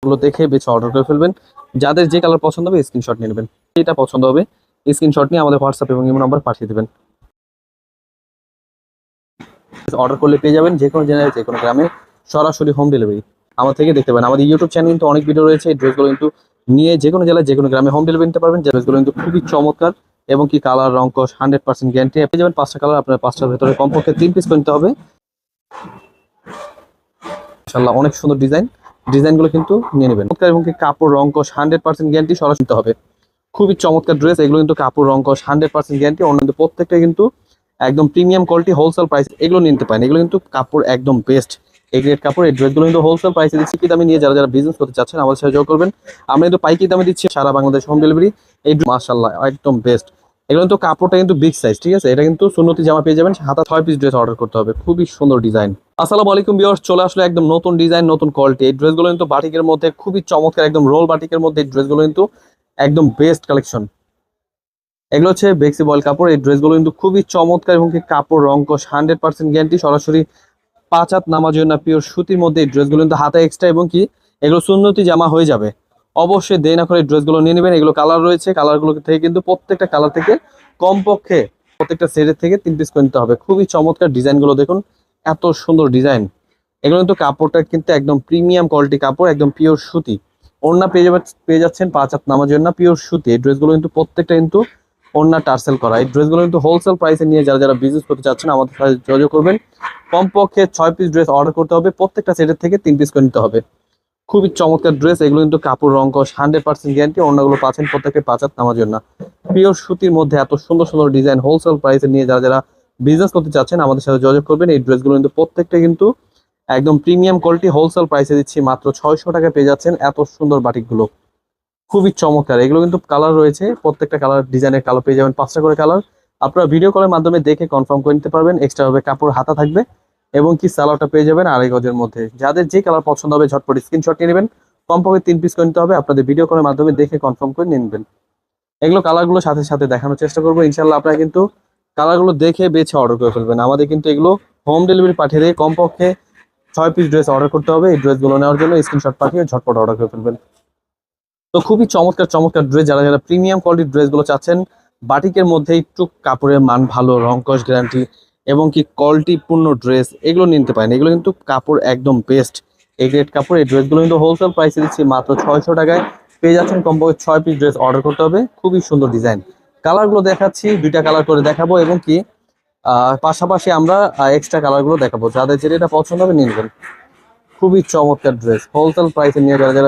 গুলো দেখে বেছে অর্ডার করে ফেলবেন। যাদের যে কালার পছন্দ হবে স্ক্রিনশট নিয়ে নেবেন। যেটা পছন্দ হবে স্ক্রিনশট নিয়ে আমাদের হোয়াটসঅ্যাপ এবং ইমো নাম্বার পাঠিয়ে দেবেন। অর্ডার করলে পেয়ে যাবেন যে কোনো জেলায় যে কোনো গ্রামে সরাসরি হোম ডেলিভারি। আমার থেকে দেখতে পাবেন আমাদের ইউটিউব চ্যানেল কিন্তু অনেক ভিডিও রয়েছে। এই ড্রেসগুলো কিন্তু নিয়ে যে কোনো জেলায় যে কোনো গ্রামে হোম ডেলিভারি নিতে পারবেন। যে ড্রেসগুলো কিন্তু খুবই চমৎকার এবং কি কালার রং কস 100% গ্যারান্টি। পেয়ে যাবেন 5টা কালার, আপনার 5টার ভেতরে কমপক্ষে 3 পিস কিনতে হবে। ইনশাআল্লাহ অনেক সুন্দর ডিজাইনগুলো কিন্তু নিয়ে নেবেন। এবং কি কাপড় রং কস 100% গ্যারান্টি সরাসরি নিতে হবে। খুবই চমৎকার ড্রেস, এগুলো কিন্তু কাপড় রং কস 100% গ্যারান্টি। অন্য প্রত্যেকটা কিন্তু একদম প্রিমিয়াম কোয়ালিটি, হোলসেল প্রাইস এগুলো নিতে পারেন। এগুলো কিন্তু কাপড় একদম বেস্ট, এই গ্রেড কাপড়। এই ড্রেসগুলো কিন্তু হোলসেল প্রাইসে দিচ্ছি। কি দামে নিয়ে যারা যারা বিজনেস করতে চাচ্ছেন আমাদের সাথে যোগাযোগ করবেন। আমরা কিন্তু পাইকি দামে দিচ্ছি সারা বাংলাদেশ হোম ডেলিভারি। এই মাশাআল্লাহ একদম বেস্ট। এগুলো কিন্তু কাপড়টা কিন্তু বিগ সাইজ, ঠিক আছে। এটা কিন্তু সুন্নতি জামা পেয়ে যাবেন। হাতা 6 পিস ড্রেস অর্ডার করতে হবে। খুবই সুন্দর ডিজাইন। আসসালামু আলাইকুম ভিউয়ার্স, চলে আসলে একদম নতুন ডিজাইন, নতুন কোয়ালিটি। এই ড্রেসগুলো কিন্তু বাটিকের মধ্যে খুবই চমৎকার, একদম রোল বাটিকের মধ্যে এই ড্রেসগুলো কিন্তু একদম বেস্ট কালেকশন। এগুলো হচ্ছে বেক্সি বয়েল কাপড়। এই ড্রেসগুলো কিন্তু খুবই চমৎকার এবং কি কাপড় রং কস 100% গ্যারান্টি। সরাসরি 5 হাত নামাজের না পিওর সুতির মধ্যে এই ড্রেসগুলো কিন্তু হাতে এক্সট্রা এবং কি এগুলো সুন্নতি জামা হয়ে যাবে। অবশ্যই দেরি না করে এই ড্রেসগুলো নিয়ে নেবেন। এগুলো কালার রয়েছে, কালারগুলো থেকে কিন্তু প্রত্যেকটা কালার থেকে কমপক্ষে প্রত্যেকটা সেটের থেকে 3 পিস কিনতে হবে। খুবই চমৎকার ডিজাইনগুলো দেখুন, এত সুন্দর ডিজাইন। এগুলো কিন্তু কাপড়টা কিন্তু একদম প্রিমিয়াম কোয়ালিটি কাপড়, একদম পিওর সুতি। ওড়না পেয়ে যাচ্ছেন 5 হাত নামাজের না পিওর সুতি। এই ড্রেসগুলো কিন্তু প্রত্যেকটা কিন্তু ওড়না টার্সেল করা। এই ড্রেসগুলো কিন্তু হোলসেল প্রাইসে নিয়ে যারা যারা বিজনেস করতে চাচ্ছেন আমাদের সাথে যোগাযোগ করবেন। কমপক্ষে 6 পিস ড্রেস অর্ডার করতে হবে। প্রত্যেকটা সেটের থেকে 3 পিস করে নিতে হবে। খুবই চমৎকার ড্রেস, এগুলো কিন্তু কাপড় রং কস 100% গ্যারান্টি। ওড়নাগুলো পাচ্ছেন প্রত্যেককে 5 হাত নামাজের না পিওর সুতির মধ্যে। এত সুন্দর সুন্দর ডিজাইন হোলসেল প্রাইসে নিয়ে যারা যারা বিজনেস করতে চাচ্ছেন আমাদের সাথে যোগাযোগ করবেন। এই ড্রেসগুলো কিন্তু প্রত্যেকটা কিন্তু একদম প্রিমিয়াম কোয়ালিটি, হোলসেল প্রাইসে দিচ্ছি মাত্র 600 টাকায় পেয়ে যাচ্ছেন এত সুন্দর বাটিকগুলো। খুবই চমৎকার। এগুলো কিন্তু কালার রয়েছে, প্রত্যেকটা কালার ডিজাইনের কালার পেয়ে যাবেন 5টা করে কালার। আপনারা ভিডিও কলের মাধ্যমে দেখে কনফার্ম করে নিতে পারবেন। এক্সট্রা ভাবে কাপড় হাতা থাকবে এবং কি সালোয়ারটা পেয়ে যাবেন 2.5 গজের মধ্যে। যাদের যে কালার পছন্দ হবে ঝটপট স্ক্রিনশট নিয়ে নেবেন। কমপক্ষে 3 পিস করে নিতে হবে। আপনাদের ভিডিও কলের মাধ্যমে দেখে কনফার্ম করে নিয়ে নেবেন। এগুলো কালারগুলো সাথে সাথে দেখানোর চেষ্টা করবো ইনশাল্লাহ। আপনারা কিন্তু কালারগুলো দেখে বেছে অর্ডার করে ফেলবেন। আমাদের কিন্তু এগুলো হোম ডেলিভারি পাঠিয়ে দিয়ে কমপক্ষে 6 পিস ড্রেস অর্ডার করতে হবে। এই ড্রেসগুলো নেওয়ার জন্য স্ক্রিনশট পাঠিয়ে ঝটপট অর্ডার করে ফেলবেন। তো খুবই চমৎকার চমৎকার ড্রেস, যারা যারা প্রিমিয়াম কোয়ালিটির ড্রেসগুলো চাচ্ছেন, বাটিকের মধ্যে একটু কাপড়ের মান ভালো, রং কস গ্যারান্টি এবং কি কোয়ালিটিপূর্ণ ড্রেস এগুলো নিতে পারেন। এগুলো কিন্তু কাপড় একদম বেস্ট, এই গ্রেড কাপড়। এই ড্রেসগুলো কিন্তু হোলসেল প্রাইসে দিচ্ছি মাত্র 600 টাকায় পেয়ে যাচ্ছেন। কমপক্ষে 6 পিস ড্রেস অর্ডার করতে হবে। খুবই সুন্দর ডিজাইন। কালারগুলো দেখাচ্ছি, 2টা কালার করে দেখাবো এবং কি পাশাপাশি আমরা এক্সট্রা কালারগুলো দেখাবো। যাদের যেটা পছন্দ হবে নিয়ে নেবেন। খুবই চমৎকার ড্রেস, হোলসেল প্রাইসে নিয়ে যারা যারা